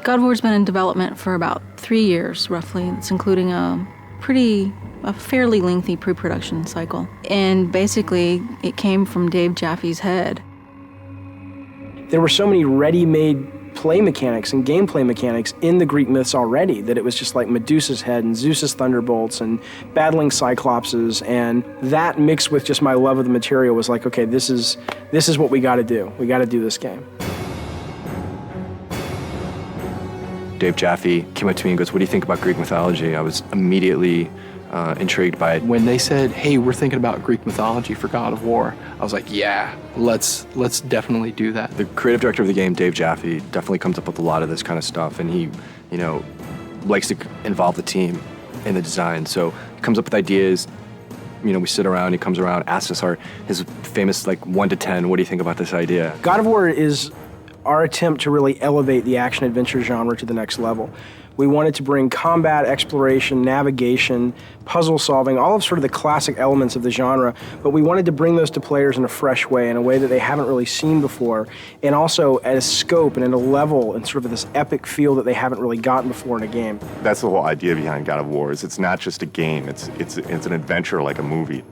God of War's been in development for about 3 years, roughly. It's including a fairly lengthy pre-production cycle. And basically, it came from Dave Jaffe's head. There were so many ready-made play mechanics and gameplay mechanics in the Greek myths already that it was just like Medusa's head and Zeus's thunderbolts and battling Cyclopses, and that mixed with just my love of the material was like, okay, this is what we got to do. We got to do this game. Dave Jaffe came up to me and goes, "What do you think about Greek mythology?" I was immediately intrigued by it. When they said, "Hey, we're thinking about Greek mythology for God of War," I was like, "Yeah, let's definitely do that." The creative director of the game, Dave Jaffe, definitely comes up with a lot of this kind of stuff, and he, likes to involve the team in the design. So he comes up with ideas. We sit around. He comes around, asks us his famous 1 to 10. What do you think about this idea? God of War is our attempt to really elevate the action-adventure genre to the next level. We wanted to bring combat, exploration, navigation, puzzle solving, all of sort of the classic elements of the genre, but we wanted to bring those to players in a fresh way, in a way that they haven't really seen before, and also at a scope and at a level and sort of this epic feel that they haven't really gotten before in a game. That's the whole idea behind God of War, is it's not just a game, it's an adventure like a movie.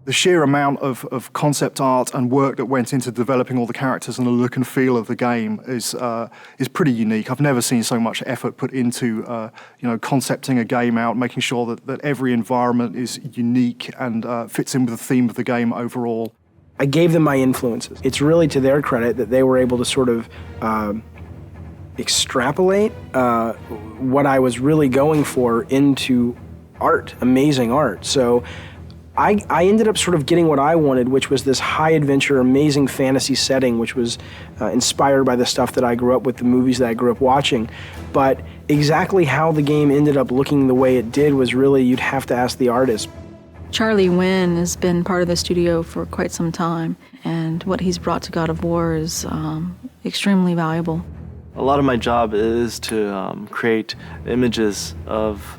The sheer amount of concept art and work that went into developing all the characters and the look and feel of the game is pretty unique. I've never seen so much effort put into concepting a game out, making sure that every environment is unique and fits in with the theme of the game overall. I gave them my influences. It's really to their credit that they were able to sort of extrapolate what I was really going for into art, amazing art. So I ended up sort of getting what I wanted, which was this high adventure, amazing fantasy setting, which was inspired by the stuff that I grew up with, the movies that I grew up watching. But exactly how the game ended up looking the way it did was really, you'd have to ask the artist. Charlie Wynn has been part of the studio for quite some time, and what he's brought to God of War is extremely valuable. A lot of my job is to create images of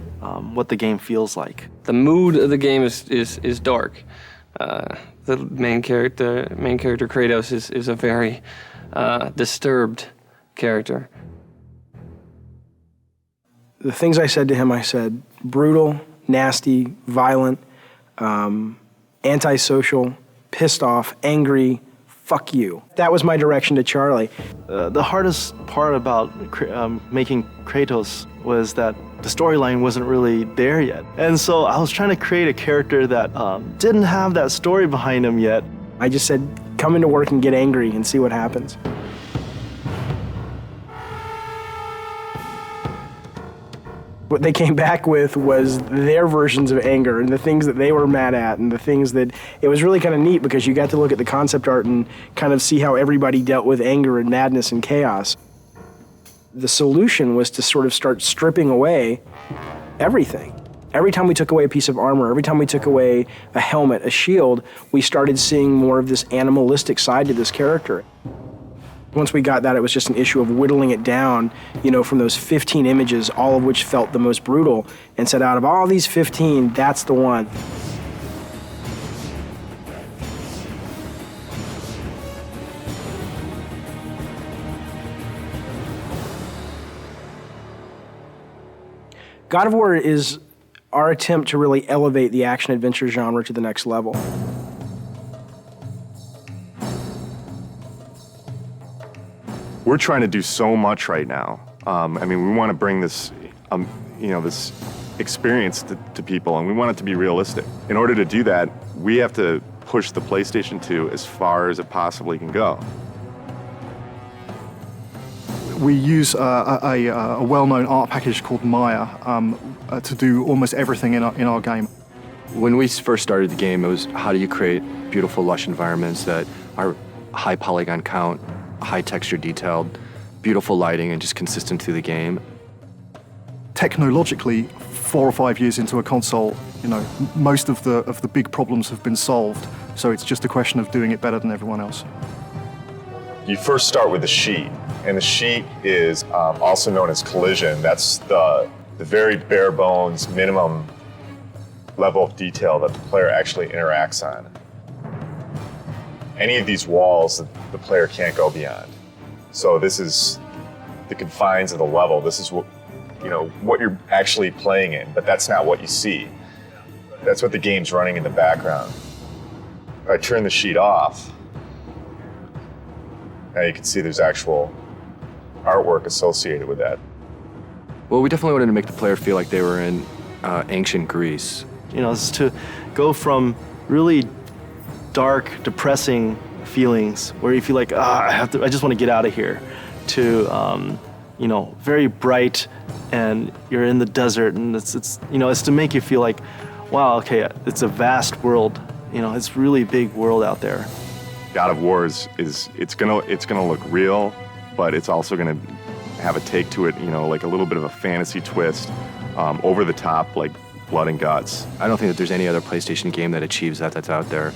what the game feels like. The mood of the game is dark. The main character Kratos is a very disturbed character. The things I said to him, I said brutal, nasty, violent, antisocial, pissed off, angry, fuck you. That was my direction to Charlie. The hardest part about making Kratos was that the storyline wasn't really there yet. And so I was trying to create a character that didn't have that story behind him yet. I just said, come into work and get angry and see what happens. What they came back with was their versions of anger and the things that they were mad at and the things that, it was really kind of neat because you got to look at the concept art and kind of see how everybody dealt with anger and madness and chaos. The solution was to sort of start stripping away everything. Every time we took away a piece of armor, every time we took away a helmet, a shield, we started seeing more of this animalistic side to this character. Once we got that, it was just an issue of whittling it down, from those 15 images, all of which felt the most brutal, and said, out of all these 15, that's the one. God of War is our attempt to really elevate the action-adventure genre to the next level. We're trying to do so much right now. We want to bring this, this experience to people, and we want it to be realistic. In order to do that, we have to push the PlayStation 2 as far as it possibly can go. We use a well-known art package called Maya to do almost everything in our game. When we first started the game, it was how do you create beautiful, lush environments that are high polygon count, high texture detailed, beautiful lighting, and just consistent through the game. Technologically, 4 or 5 years into a console, most of the big problems have been solved. So it's just a question of doing it better than everyone else. You first start with the sheet, and the sheet is also known as collision. That's the very bare bones minimum level of detail that the player actually interacts on. Any of these walls that the player can't go beyond. So this is the confines of the level. This is what, what you're actually playing in, but that's not what you see. That's what the game's running in the background. If I turn the sheet off, now you can see there's actual artwork associated with that. Well, we definitely wanted to make the player feel like they were in ancient Greece. It's to go from really dark, depressing feelings where you feel like, I just want to get out of here, to very bright, and you're in the desert, and it's to make you feel like, wow, okay, it's a vast world. It's really big world out there. God of War is it's gonna look real, but it's also gonna have a take to it, like a little bit of a fantasy twist, over the top, like blood and guts. I don't think that there's any other PlayStation game that achieves that that's out there.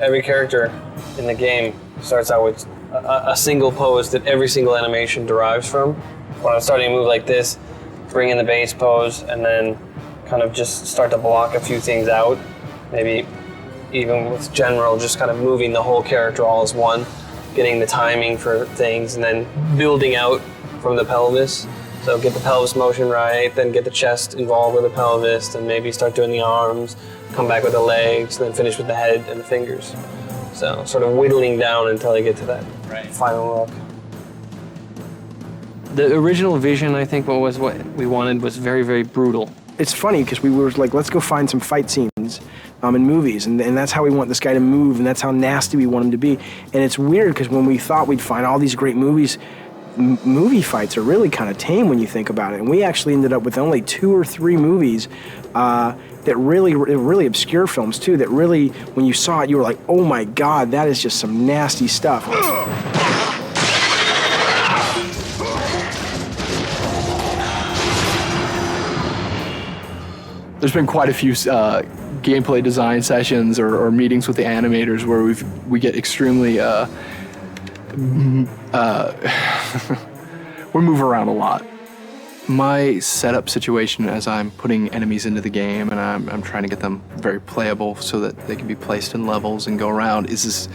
Every character in the game starts out with a single pose that every single animation derives from. When I'm starting to move like this, bring in the base pose, and then kind of just start to block a few things out. Maybe even with general, just kind of moving the whole character all as one, getting the timing for things, and then building out from the pelvis. So get the pelvis motion right, then get the chest involved with the pelvis, and maybe start doing the arms, come back with the legs, and then finish with the head and the fingers. So sort of whittling down until I get to that final look. The original vision, I think, what we wanted was very, very brutal. It's funny because we were like, let's go find some fight scenes in movies, and that's how we want this guy to move, and that's how nasty we want him to be. And it's weird because when we thought we'd find all these great movies, movie fights are really kind of tame when you think about it. And we actually ended up with only 2 or 3 movies that really obscure films too, that really, when you saw it, you were like, oh my God, that is just some nasty stuff. There's been quite a few gameplay design sessions or meetings with the animators where we get extremely we move around a lot. My setup situation as I'm putting enemies into the game and I'm trying to get them very playable so that they can be placed in levels and go around is this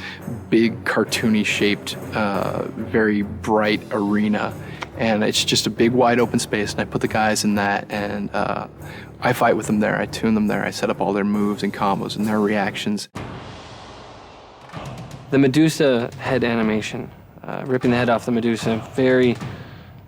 big cartoony shaped, very bright arena. And it's just a big wide open space, and I put the guys in that, and I fight with them there, I tune them there, I set up all their moves and combos and their reactions. The Medusa head animation, ripping the head off the Medusa, very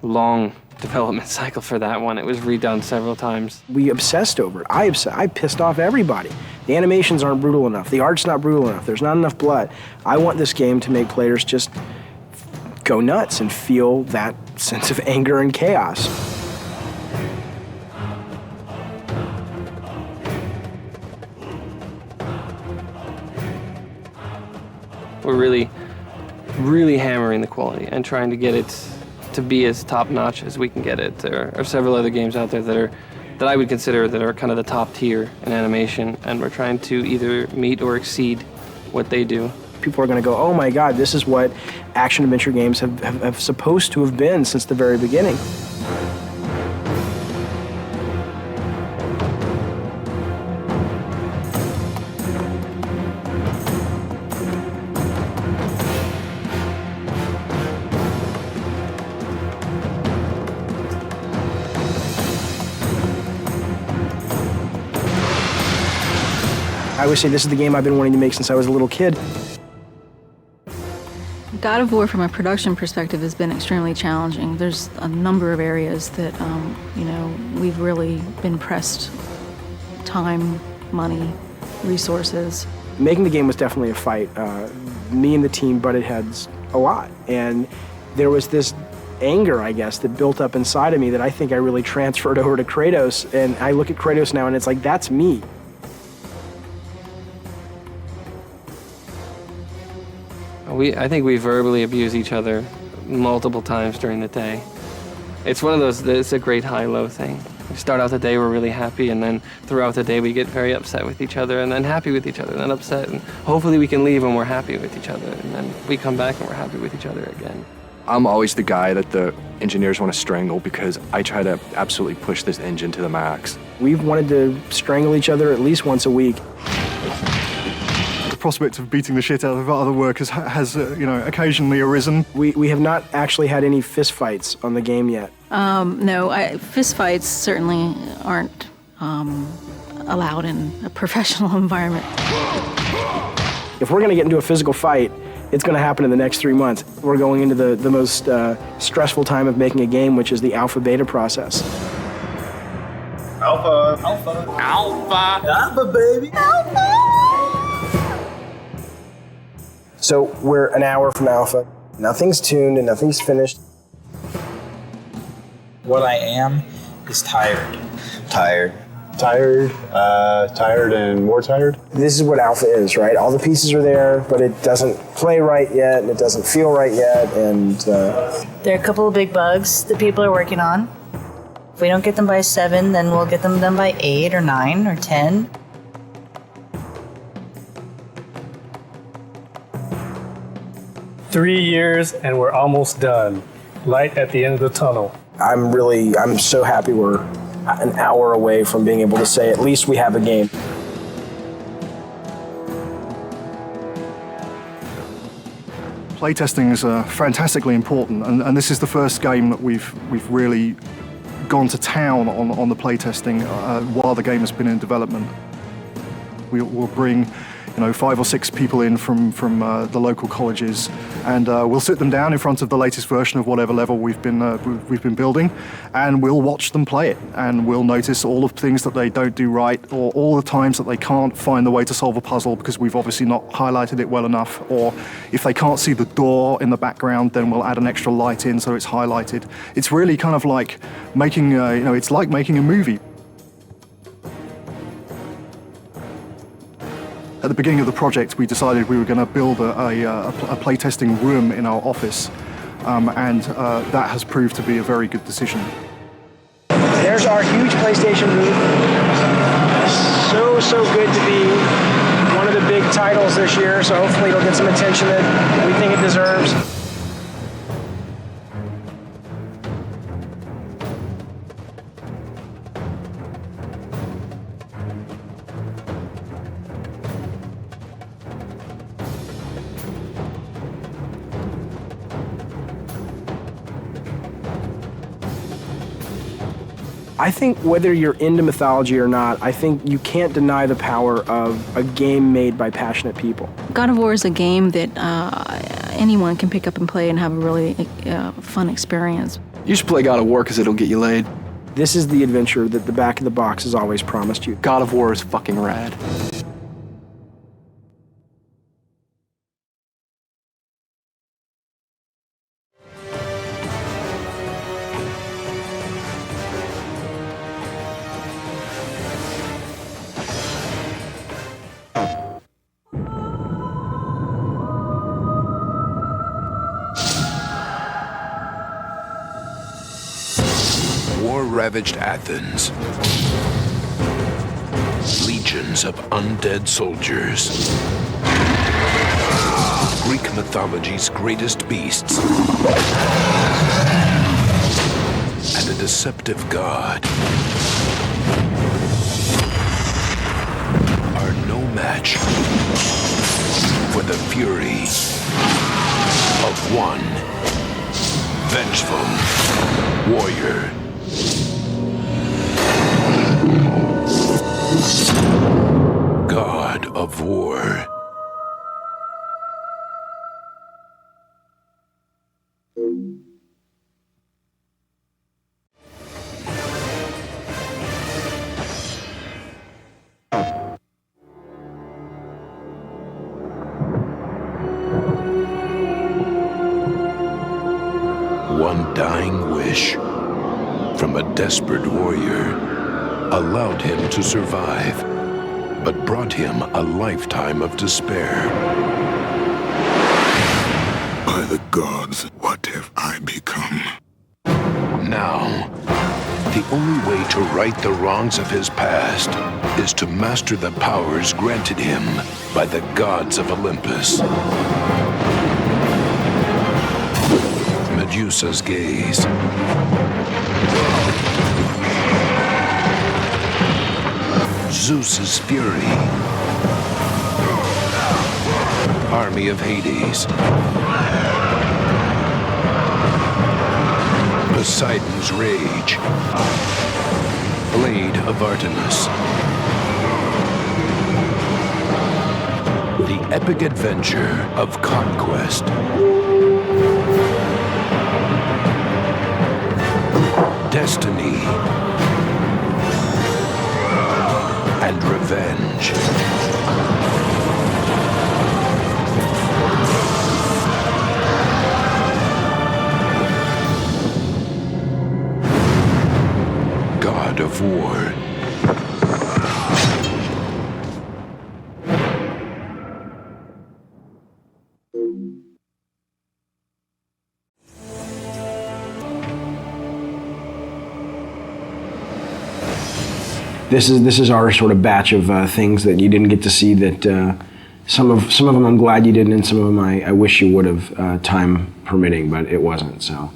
long development cycle for that one. It was redone several times. We obsessed over it. I pissed off everybody. The animations aren't brutal enough. The art's not brutal enough. There's not enough blood. I want this game to make players just go nuts and feel that sense of anger and chaos. We're really, really hammering the quality and trying to get it to be as top-notch as we can get it. There are several other games out there that I would consider that are kind of the top tier in animation, and we're trying to either meet or exceed what they do. People are going to go, oh my God, this is what action-adventure games have supposed to have been since the very beginning. I always say this is the game I've been wanting to make since I was a little kid. God of War, from a production perspective, has been extremely challenging. There's a number of areas that, we've really been pressed time, money, resources. Making the game was definitely a fight. Me and the team butted heads a lot, and there was this anger, I guess, that built up inside of me that I think I really transferred over to Kratos, and I look at Kratos now and it's like, that's me. I think we verbally abuse each other multiple times during the day. It's one of those, it's a great high-low thing. We start out the day, we're really happy, and then throughout the day we get very upset with each other, and then happy with each other, and then upset, and hopefully we can leave and we're happy with each other, and then we come back and we're happy with each other again. I'm always the guy that the engineers want to strangle because I try to absolutely push this engine to the max. We've wanted to strangle each other at least once a week. The prospect of beating the shit out of other workers has occasionally arisen. We have not actually had any fist fights on the game yet. No, fist fights certainly aren't allowed in a professional environment. If we're going to get into a physical fight, it's going to happen in the next 3 months. We're going into the most stressful time of making a game, which is the alpha-beta process. Alpha. Alpha. Alpha. Alpha, baby. Alpha. So we're an hour from alpha. Nothing's tuned and nothing's finished. What I am is tired. Tired. Tired, tired and more tired. This is what alpha is, right? All the pieces are there, but it doesn't play right yet, and it doesn't feel right yet, and... There are a couple of big bugs that people are working on. If we don't get them by 7, then we'll get them done by 8 or 9 or 10. Three years and we're almost done. Light at the end of the tunnel. I'm so happy we're an hour away from being able to say at least we have a game. Playtesting is fantastically important, and this is the first game that we've really gone to town on the playtesting while the game has been in development. We'll bring 5 or 6 people in from the local colleges, and we'll sit them down in front of the latest version of whatever level we've been building, and we'll watch them play it, and we'll notice all of the things that they don't do right, or all the times that they can't find the way to solve a puzzle because we've obviously not highlighted it well enough, or if they can't see the door in the background, then we'll add an extra light in so it's highlighted. It's really kind of like making it's like making a movie. At the beginning of the project, we decided we were going to build a playtesting room in our office, and that has proved to be a very good decision. There's our huge PlayStation booth. So good to be one of the big titles this year, so hopefully it'll get some attention that we think it deserves. I think whether you're into mythology or not, I think you can't deny the power of a game made by passionate people. God of War is a game that anyone can pick up and play and have a really fun experience. You should play God of War because it'll get you laid. This is the adventure that the back of the box has always promised you. God of War is fucking rad. War-ravaged Athens. Legions of undead soldiers. Greek mythology's greatest beasts. And a deceptive god are no match for the fury of one vengeful warrior. God of War. One dying wish from a desperate warrior allowed him to survive, but brought him a lifetime of despair. By the gods, what have I become? Now, the only way to to right the wrongs of his past is to master the powers granted him by the gods of Olympus. Medusa's gaze. Zeus's fury. Army of Hades. Poseidon's rage. Blade of Artemis. The epic adventure of conquest. Destiny. And revenge. God of War. This is our sort of batch of things that you didn't get to see. That some of them I'm glad you didn't, and some of them I wish you would have, time permitting, but it wasn't. So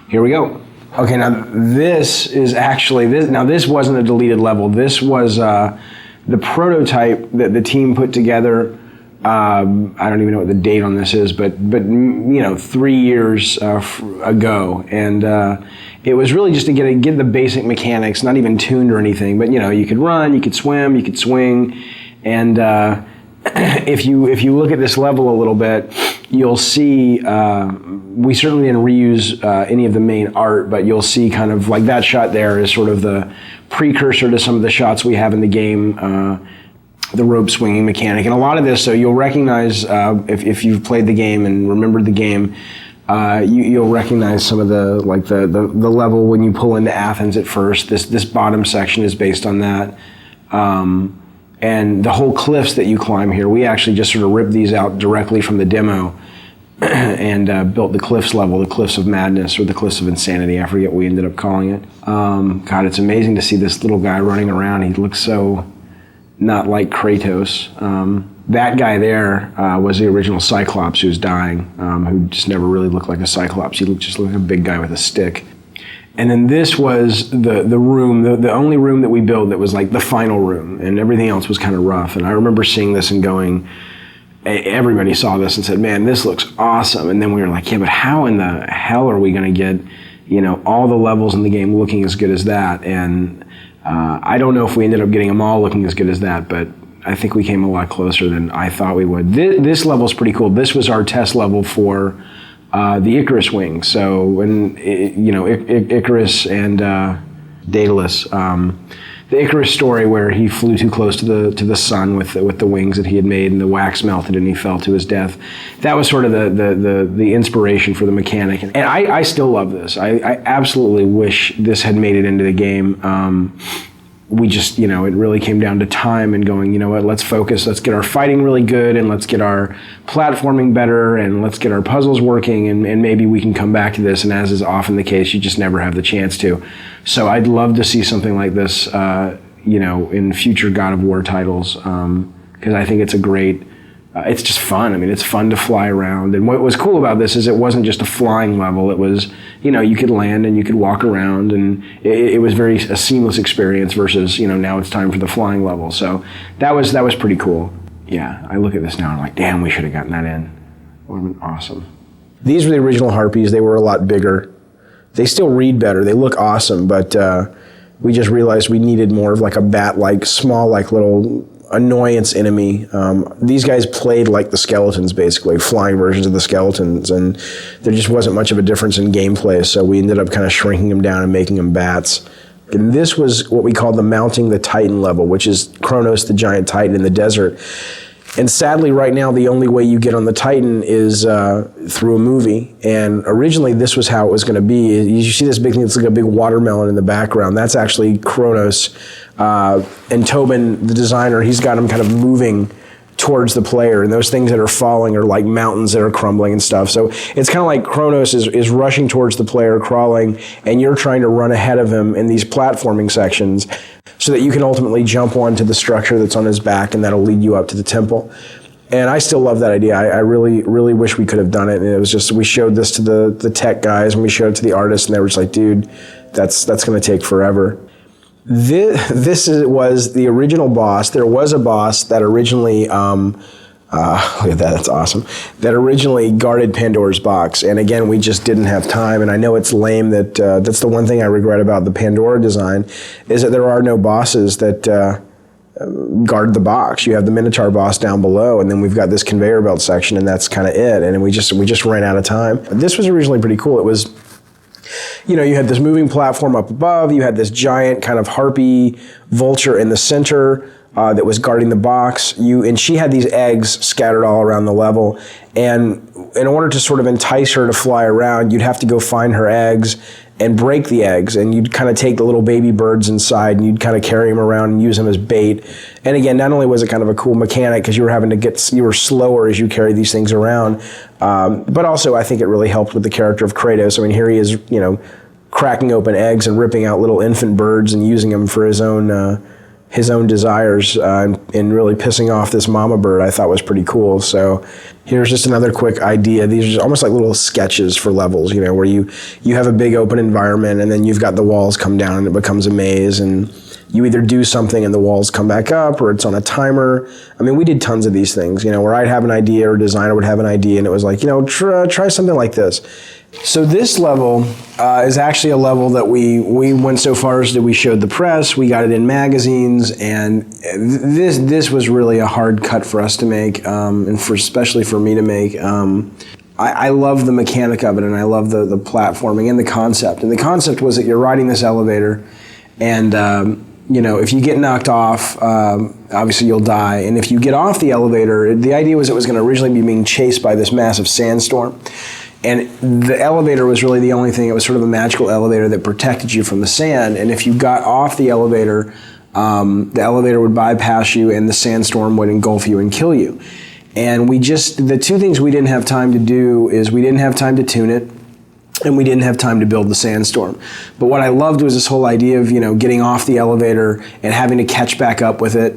here we go. Okay, now this is actually this. Now this wasn't a deleted level. This was the prototype that the team put together. I don't even know what the date on this is, but 3 years ago, and it was really just to get the basic mechanics, not even tuned or anything, but you could run, you could swim, you could swing, and if you look at this level a little bit, you'll see we certainly didn't reuse any of the main art, but you'll see kind of like that shot there is sort of the precursor to some of the shots we have in the game. The rope swinging mechanic, and a lot of this, so you'll recognize if you've played the game and remembered the game, you'll recognize some of the level when you pull into Athens at first. This bottom section is based on that, and the whole cliffs that you climb here. We actually just sort of ripped these out directly from the demo and built the cliffs level, the Cliffs of Madness or the Cliffs of Insanity. I forget what we ended up calling it. God, it's amazing to see this little guy running around. He looks so not like Kratos. That guy there was the original Cyclops who's dying, who just never really looked like a Cyclops. He just looked like a big guy with a stick. And then this was the room, the only room that we built that was like the final room, and everything else was kind of rough. And I remember seeing this and going, everybody saw this and said, man, this looks awesome. And then we were like, yeah, but how in the hell are we gonna get, all the levels in the game looking as good as that? And I don't know if we ended up getting them all looking as good as that, but I think we came a lot closer than I thought we would. This level's pretty cool. This was our test level for the Icarus wing. So when Icarus and Daedalus, the Icarus story where he flew too close to the sun with the wings that he had made, and the wax melted and he fell to his death. That was sort of the inspiration for the mechanic. And I still love this. I absolutely wish this had made it into the game. We just, it really came down to time and going, let's focus, let's get our fighting really good, and let's get our platforming better, and let's get our puzzles working, and maybe we can come back to this. And as is often the case, you just never have the chance to. So I'd love to see something like this, in future God of War titles, because I think it's a great, it's just fun. I mean, it's fun to fly around. And what was cool about this is it wasn't just a flying level. It was, you could land and you could walk around, and it was a seamless experience versus, now it's time for the flying level. So that was pretty cool. Yeah, I look at this now and I'm like, damn, we should have gotten that in. It would have been awesome. These were the original Harpies. They were a lot bigger. They still read better. They look awesome, but we just realized we needed more of like a bat-like, small, like little annoyance enemy. These guys played like the skeletons, basically, flying versions of the skeletons, and there just wasn't much of a difference in gameplay, so we ended up kind of shrinking them down and making them bats. And this was what we called the Mounting the Titan level, which is Kratos, the giant titan in the desert. And sadly, right now, the only way you get on the Titan is through a movie. And originally, this was how it was going to be. You see this big thing, it's like a big watermelon in the background. That's actually Kratos. And Tobin, the designer, he's got him kind of moving towards the player, and those things that are falling are like mountains that are crumbling and stuff. So it's kind of like Kratos is rushing towards the player, crawling, and you're trying to run ahead of him in these platforming sections so that you can ultimately jump onto the structure that's on his back, and that'll lead you up to the temple. And I still love that idea. I really, really wish we could have done it. And it was just, we showed this to the tech guys, and we showed it to the artists, and they were just like, dude, that's going to take forever. Was the original boss. There was a boss that originally, look at that, that's awesome, that originally guarded Pandora's box. And again, we just didn't have time. And I know it's lame that that's the one thing I regret about the Pandora design, is that there are no bosses that guard the box. You have the Minotaur boss down below, and then we've got this conveyor belt section, and that's kind of it. And we just ran out of time. This was originally pretty cool. It was, you know, you had this moving platform up above, you had this giant kind of harpy vulture in the center that was guarding the box. And she had these eggs scattered all around the level. And in order to sort of entice her to fly around, you'd have to go find her eggs and break the eggs. And you'd kind of take the little baby birds inside, and you'd kind of carry them around and use them as bait. And again, not only was it kind of a cool mechanic because you were slower as you carried these things around, but also I think it really helped with the character of Kratos. I mean, here he is, you know, cracking open eggs and ripping out little infant birds and using them for his own desires, and really pissing off this mama bird. I thought was pretty cool. So here's just another quick idea. These are just almost like little sketches for levels, you know, where you have a big open environment, and then you've got the walls come down and it becomes a maze, and you either do something and the walls come back up, or it's on a timer. I mean, we did tons of these things, you know, where I'd have an idea, or a designer would have an idea, and it was like, you know, try something like this. So this level is actually a level that we went so far as that we showed the press, we got it in magazines, and this was really a hard cut for us to make, and especially for me to make. I love the mechanic of it, and I love the platforming and the concept. And the concept was that you're riding this elevator, and you know, if you get knocked off, obviously you'll die. And if you get off the elevator, the idea was it was going to originally be being chased by this massive sandstorm. And the elevator was really the only thing. It was sort of a magical elevator that protected you from the sand. And if you got off the elevator would bypass you, and the sandstorm would engulf you and kill you. And the two things we didn't have time to do is we didn't have time to tune it, and we didn't have time to build the sandstorm. But what I loved was this whole idea of, you know, getting off the elevator and having to catch back up with it.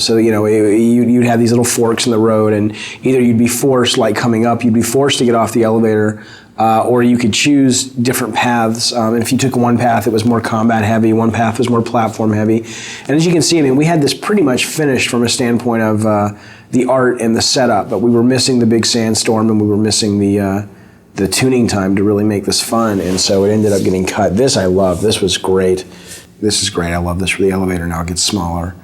So, you know, you'd have these little forks in the road, and either you'd be forced, like coming up, you'd be forced to get off the elevator, or you could choose different paths. And if you took one path, it was more combat heavy, one path was more platform heavy. And as you can see, I mean, we had this pretty much finished from a standpoint of the art and the setup, but we were missing the big sandstorm, and we were missing the tuning time to really make this fun, and so it ended up getting cut. This I love. This was great. This is great. I love this for the elevator. Now it gets smaller.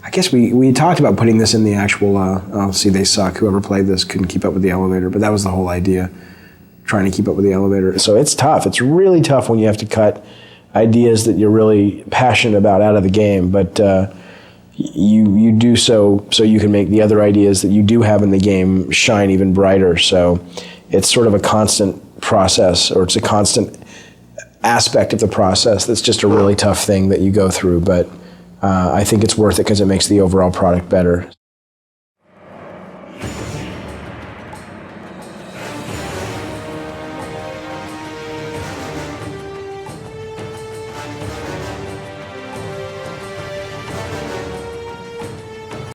I guess we talked about putting this in the actual, see, they suck. Whoever played this couldn't keep up with the elevator, but that was the whole idea, trying to keep up with the elevator. So it's tough. It's really tough when you have to cut ideas that you're really passionate about out of the game, but you do so you can make the other ideas that you do have in the game shine even brighter. So it's sort of a constant process, or it's a constant aspect of the process that's just a really tough thing that you go through. But I think it's worth it because it makes the overall product better.